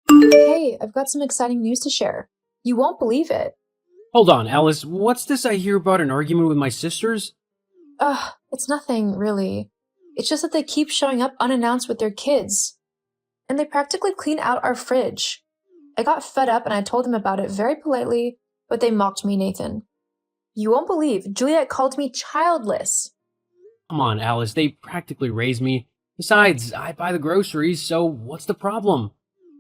Hey, I've got some exciting news to share. You won't believe it. Hold on, Alice. What's this I hear about an argument with my sisters? It's nothing, really. It's just that they keep showing up unannounced with their kids. And they practically clean out our fridge. I got fed up and I told them about it very politely, but they mocked me, Nathan. You won't believe, Juliet called me childless. Come on, Alice. They practically raised me. Besides, I buy the groceries, so what's the problem?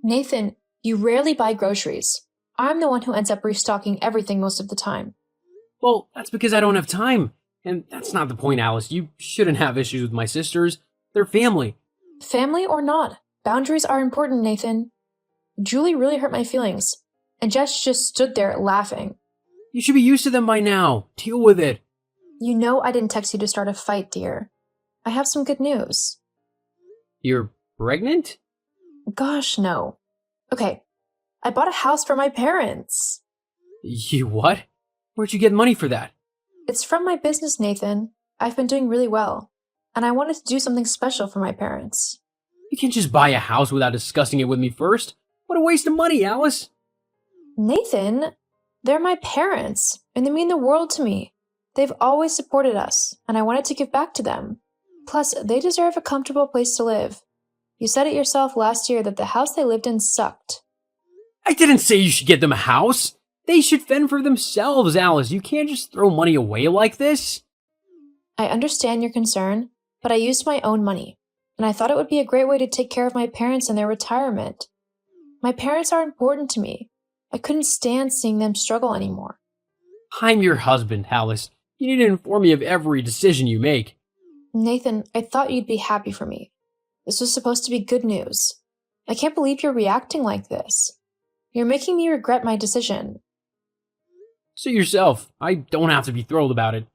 Nathan, you rarely buy groceries. I'm the one who ends up restocking everything most of the time. Well, that's because I don't have time. And that's not the point, Alice. You shouldn't have issues with my sisters. They're family. Family or not, boundaries are important, Nathan. Julie really hurt my feelings, and Jess just stood there laughing. You should be used to them by now. Deal with it. You know I didn't text you to start a fight, dear. I have some good news. You're pregnant? Gosh, no. Okay, I bought a house for my parents. You what? Where'd you get money for that? It's from my business, Nathan. I've been doing really well, and I wanted to do something special for my parents. You can't just buy a house without discussing it with me first. What a waste of money, Alice. Nathan, they're my parents, and they mean the world to me. They've always supported us, and I wanted to give back to them. Plus, they deserve a comfortable place to live. You said it yourself last year that the house they lived in sucked. I didn't say you should get them a house. They should fend for themselves, Alice. You can't just throw money away like this. I understand your concern, but I used my own money, and I thought it would be a great way to take care of my parents in their retirement. My parents are important to me. I couldn't stand seeing them struggle anymore. I'm your husband, Alice. You need to inform me of every decision you make. Nathan, I thought you'd be happy for me. This was supposed to be good news. I can't believe you're reacting like this. You're making me regret my decision. Suit yourself. I don't have to be thrilled about it.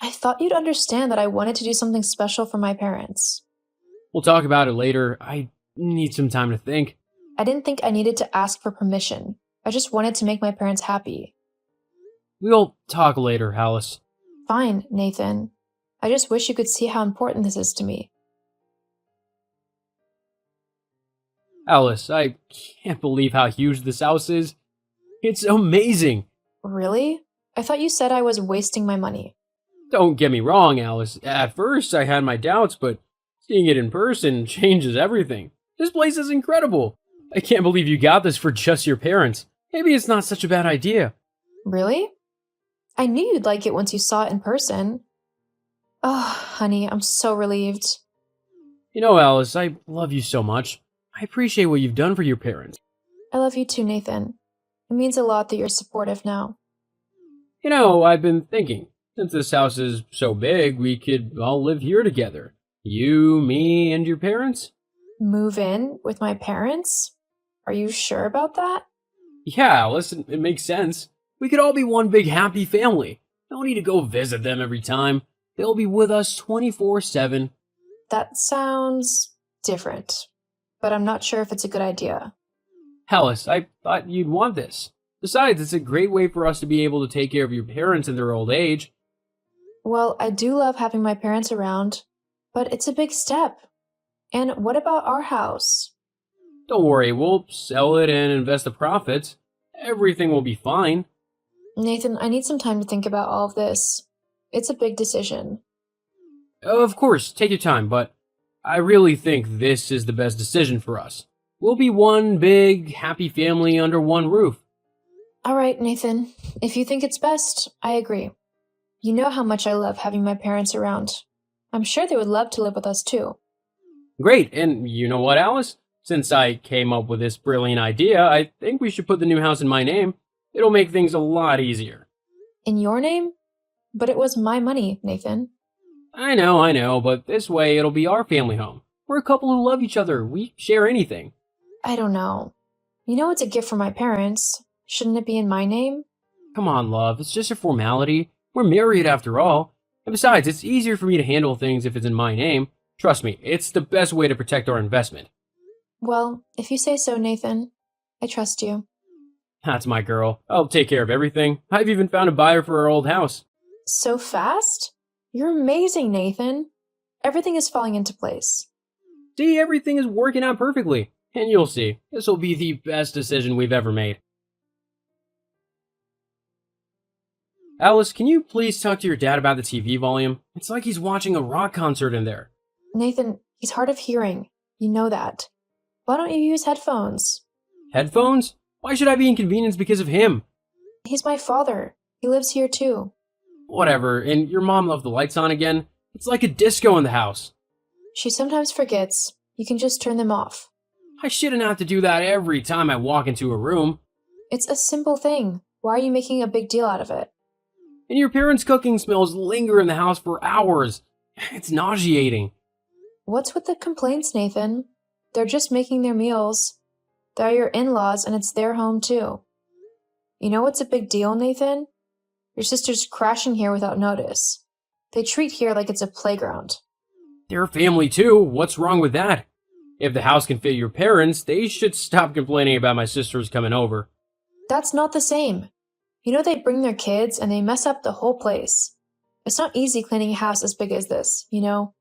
I thought you'd understand that I wanted to do something special for my parents. We'll talk about it later. I need some time to think. I didn't think I needed to ask for permission. I just wanted to make my parents happy. We'll talk later, Alice. Fine, Nathan. I just wish you could see how important this is to me. Alice, I can't believe how huge this house is. It's amazing. Really? I thought you said I was wasting my money. Don't get me wrong, Alice. At first, I had my doubts, but seeing it in person changes everything. This place is incredible. I can't believe you got this for just your parents. Maybe it's not such a bad idea. Really? I knew you'd like it once you saw it in person. Oh, honey, I'm so relieved. You know, Alice, I love you so much. I appreciate what you've done for your parents. I love you too, Nathan. It means a lot that you're supportive now. You know, I've been thinking, since this house is so big, we could all live here together. You, me, and your parents? Move in with my parents? Are you sure about that? Yeah, listen, it makes sense. We could all be one big happy family. Don't need to go visit them every time. They'll be with us 24/7. That sounds different, but I'm not sure if it's a good idea. Alice, I thought you'd want this. Besides, it's a great way for us to be able to take care of your parents in their old age. Well, I do love having my parents around, but it's a big step. And what about our house? Don't worry, we'll sell it and invest the profits. Everything will be fine. Nathan, I need some time to think about all of this. It's a big decision. Of course, take your time, but I really think this is the best decision for us. We'll be one big, happy family under one roof. All right, Nathan. If you think it's best, I agree. You know how much I love having my parents around. I'm sure they would love to live with us too. Great, and you know what, Alice? Since I came up with this brilliant idea, I think we should put the new house in my name. It'll make things a lot easier. In your name? But it was my money, Nathan. I know, but this way it'll be our family home. We're a couple who love each other. We share anything. I don't know. You know it's a gift from my parents. Shouldn't it be in my name? Come on, love, it's just a formality. We're married after all. And besides, it's easier for me to handle things if it's in my name. Trust me, it's the best way to protect our investment. Well, if you say so, Nathan. I trust you. That's my girl. I'll take care of everything. I've even found a buyer for our old house. So fast? You're amazing, Nathan. Everything is falling into place. See, everything is working out perfectly. And you'll see, this will be the best decision we've ever made. Alice, can you please talk to your dad about the TV volume? It's like he's watching a rock concert in there. Nathan, he's hard of hearing. You know that. Why don't you use headphones? Headphones? Why should I be inconvenienced because of him? He's my father. He lives here too. Whatever, and your mom left the lights on again? It's like a disco in the house. She sometimes forgets. You can just turn them off. I shouldn't have to do that every time I walk into a room. It's a simple thing. Why are you making a big deal out of it? And your parents' cooking smells linger in the house for hours. It's nauseating. What's with the complaints, Nathan? They're just making their meals. They're your in-laws and it's their home too. You know what's a big deal, Nathan? Your sister's crashing here without notice. They treat here like it's a playground. They're family too. What's wrong with that? If the house can fit your parents, they should stop complaining about my sisters coming over. That's not the same. You know they bring their kids and they mess up the whole place. It's not easy cleaning a house as big as this, you know?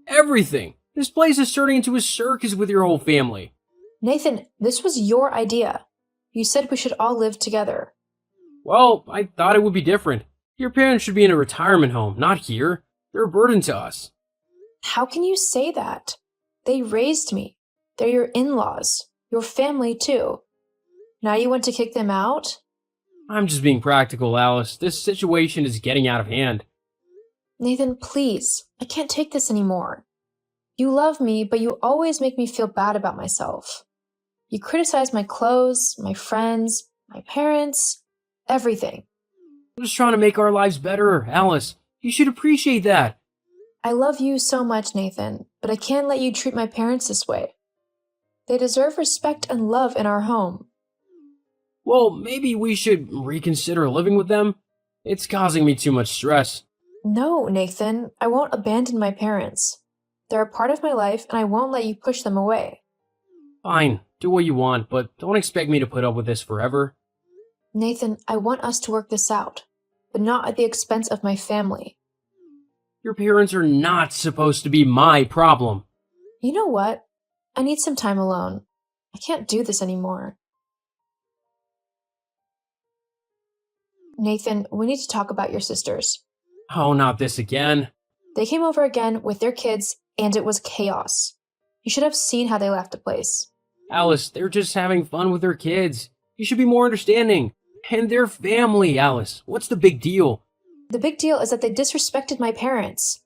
Everything. This place is turning into a circus with your whole family. Nathan, this was your idea. You said we should all live together. Well, I thought it would be different. Your parents should be in a retirement home, not here. They're a burden to us. How can you say that? They raised me. They're your in-laws. Your family too. Now you want to kick them out? I'm just being practical, Alice. This situation is getting out of hand. Nathan, please. I can't take this anymore. You love me, but you always make me feel bad about myself. You criticize my clothes, my friends, my parents, everything. I'm just trying to make our lives better, Alice. You should appreciate that. I love you so much, Nathan, but I can't let you treat my parents this way. They deserve respect and love in our home. Well, maybe we should reconsider living with them? It's causing me too much stress. No, Nathan, I won't abandon my parents. They're a part of my life, and I won't let you push them away. Fine, do what you want, but don't expect me to put up with this forever. Nathan, I want us to work this out, but not at the expense of my family. Your parents are not supposed to be my problem. You know what? I need some time alone. I can't do this anymore. Nathan, we need to talk about your sisters. Oh, not this again. They came over again with their kids, and it was chaos. You should have seen how they left the place. Alice, they're just having fun with their kids. You should be more understanding. And their family, Alice. What's the big deal? The big deal is that they disrespected my parents.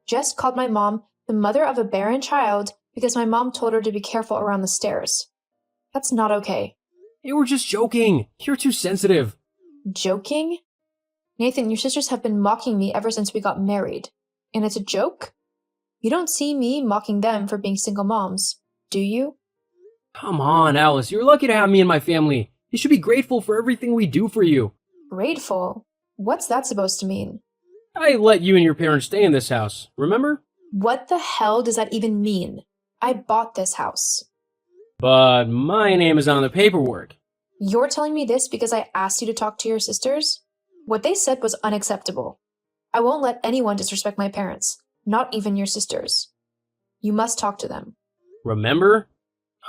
Jess called my mom the mother of a barren child because my mom told her to be careful around the stairs. That's not okay. They were just joking. You're too sensitive. Joking? Nathan, your sisters have been mocking me ever since we got married. And it's a joke? You don't see me mocking them for being single moms, do you? Come on, Alice. You're lucky to have me and my family. You should be grateful for everything we do for you. Grateful? What's that supposed to mean? I let you and your parents stay in this house, remember? What the hell does that even mean? I bought this house. But my name is on the paperwork. You're telling me this because I asked you to talk to your sisters? What they said was unacceptable. I won't let anyone disrespect my parents, not even your sisters. You must talk to them. Remember?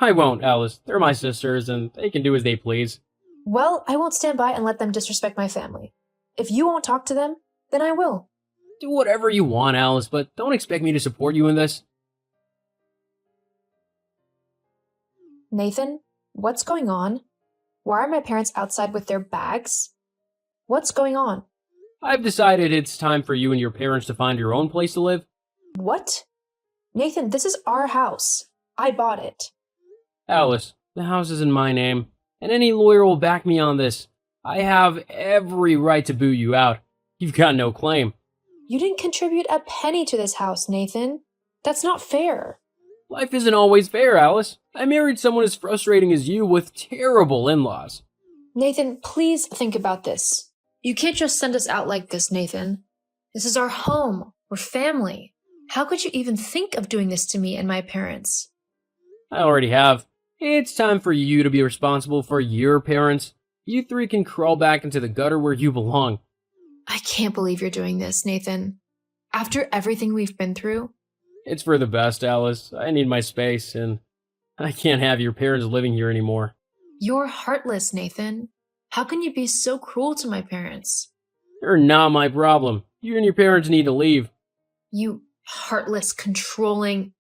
I won't, Alice. They're my sisters, and they can do as they please. Well, I won't stand by and let them disrespect my family. If you won't talk to them, then I will. Do whatever you want, Alice, but don't expect me to support you in this. Nathan, what's going on? Why are my parents outside with their bags? What's going on? I've decided it's time for you and your parents to find your own place to live. What? Nathan, this is our house. I bought it. Alice, the house is in my name, and any lawyer will back me on this. I have every right to boo you out. You've got no claim. You didn't contribute a penny to this house, Nathan. That's not fair. Life isn't always fair, Alice. I married someone as frustrating as you with terrible in-laws. Nathan, please think about this. You can't just send us out like this, Nathan. This is our home. We're family. How could you even think of doing this to me and my parents? I already have. It's time for you to be responsible for your parents. You three can crawl back into the gutter where you belong. I can't believe you're doing this, Nathan. After everything we've been through? It's for the best, Alice. I need my space, and I can't have your parents living here anymore. You're heartless, Nathan. How can you be so cruel to my parents? They're not my problem. You and your parents need to leave. You heartless, controlling.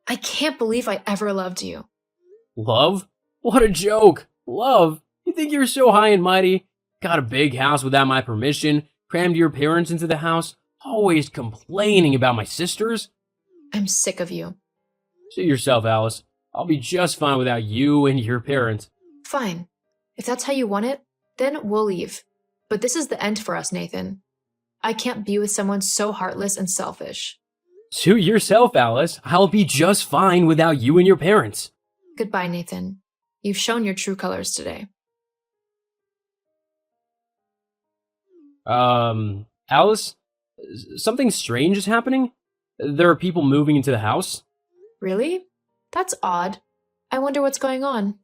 I can't believe I ever loved you. Love? What a joke! Love? You think you're so high and mighty? Got a big house without my permission, crammed your parents into the house, always complaining about my sisters? I'm sick of you. Suit yourself, Alice. I'll be just fine without you and your parents. Fine. If that's how you want it, then we'll leave. But this is the end for us, Nathan. I can't be with someone so heartless and selfish. Suit yourself, Alice. I'll be just fine without you and your parents. Goodbye, Nathan. You've shown your true colors today. Alice? Something strange is happening? There are people moving into the house? Really? That's odd. I wonder what's going on.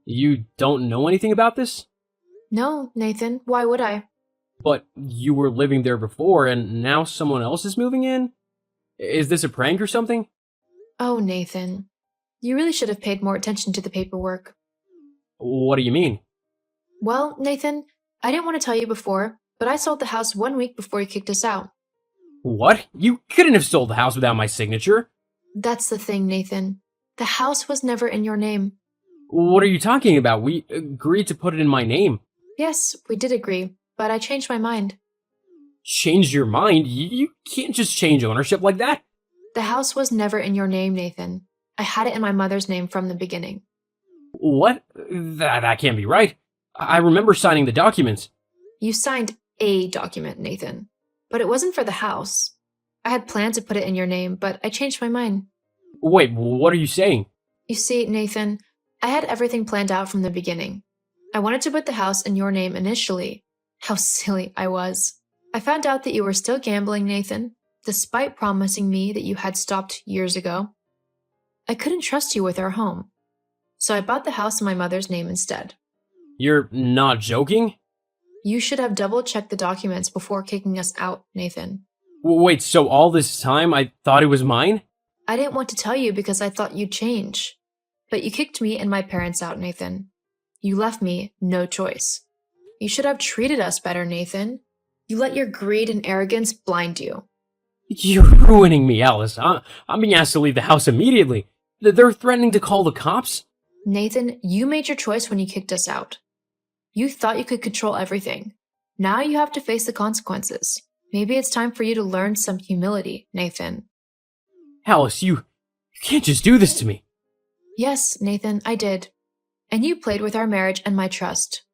You don't know anything about this? No, Nathan. Why would I? But you were living there before, and now someone else is moving in? Is this a prank or something? Oh, Nathan. You really should have paid more attention to the paperwork. What do you mean? Well, Nathan, I didn't want to tell you before, but I sold the house 1 week before you kicked us out. What? You couldn't have sold the house without my signature. That's the thing, Nathan. The house was never in your name. What are you talking about? We agreed to put it in my name. Yes, we did agree, but I changed my mind. Changed your mind? You can't just change ownership like that. The house was never in your name, Nathan. I had it in my mother's name from the beginning. What? That can't be right. I remember signing the documents. You signed a document, Nathan, but it wasn't for the house. I had planned to put it in your name, but I changed my mind. Wait, what are you saying? You see, Nathan, I had everything planned out from the beginning. I wanted to put the house in your name initially. How silly I was. I found out that you were still gambling, Nathan, despite promising me that you had stopped years ago. I couldn't trust you with our home, so I bought the house in my mother's name instead. You're not joking? You should have double-checked the documents before kicking us out, Nathan. Wait, so all this time I thought it was mine? I didn't want to tell you because I thought you'd change. But you kicked me and my parents out, Nathan. You left me no choice. You should have treated us better, Nathan. You let your greed and arrogance blind you. You're ruining me, Alice. I'm being asked to leave the house immediately. They're threatening to call the cops? Nathan, you made your choice when you kicked us out. You thought you could control everything. Now you have to face the consequences. Maybe it's time for you to learn some humility, Nathan. Alice, you can't just do this to me. Yes, Nathan, I did. And you played with our marriage and my trust.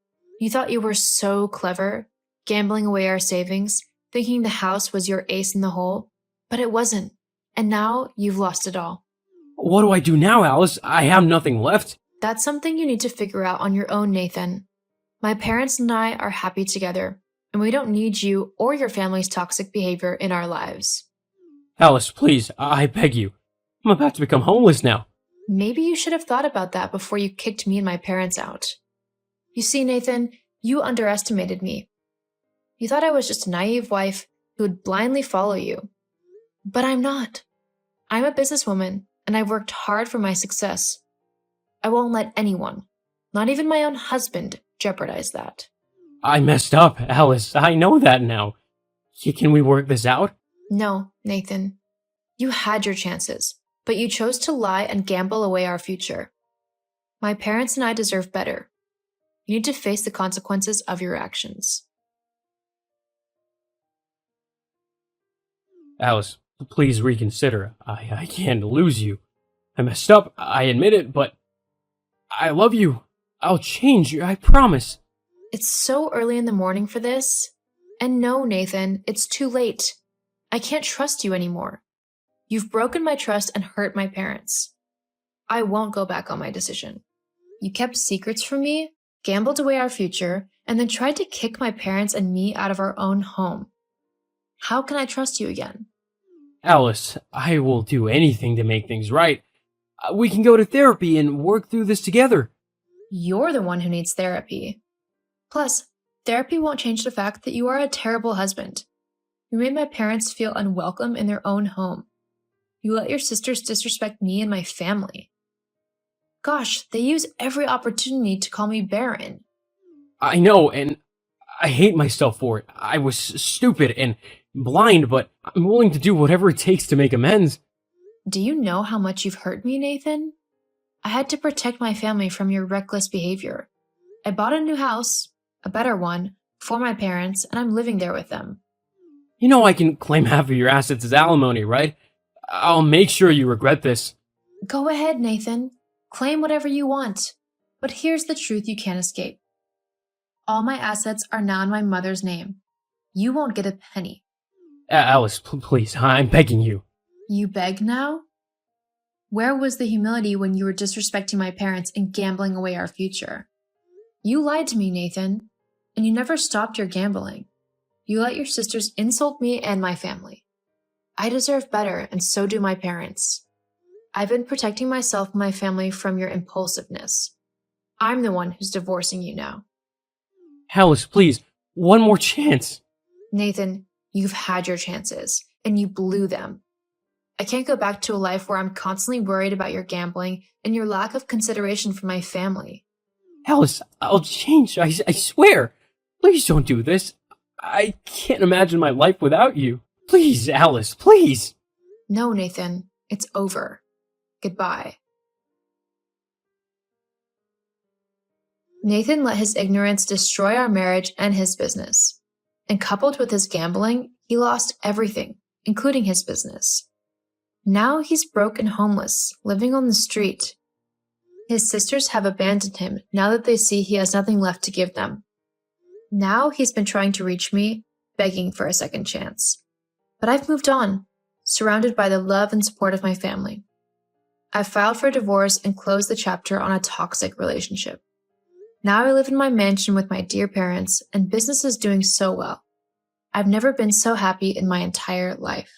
You thought you were so clever, gambling away our savings, thinking the house was your ace in the hole, but it wasn't. And now you've lost it all. What do I do now, Alice? I have nothing left. That's something you need to figure out on your own, Nathan. My parents and I are happy together, and we don't need you or your family's toxic behavior in our lives. Alice, please, I beg you. I'm about to become homeless now. Maybe you should have thought about that before you kicked me and my parents out. You see, Nathan, you underestimated me. You thought I was just a naive wife who would blindly follow you. But I'm not. I'm a businesswoman, and I've worked hard for my success. I won't let anyone, not even my own husband, jeopardize that. I messed up, Alice. I know that now. Can we work this out? No, Nathan. You had your chances, but you chose to lie and gamble away our future. My parents and I deserve better. You need to face the consequences of your actions. Alice, please reconsider. I can't lose you. I messed up, I admit it, but I love you. I'll change you, I promise. It's so early in the morning for this. And no, Nathan, it's too late. I can't trust you anymore. You've broken my trust and hurt my parents. I won't go back on my decision. You kept secrets from me, gambled away our future, and then tried to kick my parents and me out of our own home. How can I trust you again? Alice, I will do anything to make things right. We can go to therapy and work through this together. You're the one who needs therapy. Plus, therapy won't change the fact that you are a terrible husband. You made my parents feel unwelcome in their own home. You let your sisters disrespect me and my family. Gosh, they use every opportunity to call me barren. I know, and I hate myself for it. I was stupid and blind, but I'm willing to do whatever it takes to make amends. Do you know how much you've hurt me, Nathan? I had to protect my family from your reckless behavior. I bought a new house, a better one, for my parents, and I'm living there with them. You know I can claim half of your assets as alimony, right? I'll make sure you regret this. Go ahead, Nathan. Claim whatever you want. But here's the truth you can't escape. All my assets are now in my mother's name. You won't get a penny. Alice, please, I'm begging you. You beg now? Where was the humility when you were disrespecting my parents and gambling away our future? You lied to me, Nathan, and you never stopped your gambling. You let your sisters insult me and my family. I deserve better, and so do my parents. I've been protecting myself and my family from your impulsiveness. I'm the one who's divorcing you now. Alice, please, one more chance. Nathan, you've had your chances, and you blew them. I can't go back to a life where I'm constantly worried about your gambling and your lack of consideration for my family. Alice, I'll change, I swear. Please don't do this. I can't imagine my life without you. Please, Alice, please. No, Nathan, it's over. Goodbye. Nathan let his ignorance destroy our marriage and his business. And coupled with his gambling, he lost everything, including his business. Now he's broke and homeless, living on the street. His sisters have abandoned him now that they see he has nothing left to give them. Now he's been trying to reach me, begging for a second chance. But I've moved on, surrounded by the love and support of my family. I've filed for divorce and closed the chapter on a toxic relationship. Now I live in my mansion with my dear parents, and business is doing so well. I've never been so happy in my entire life.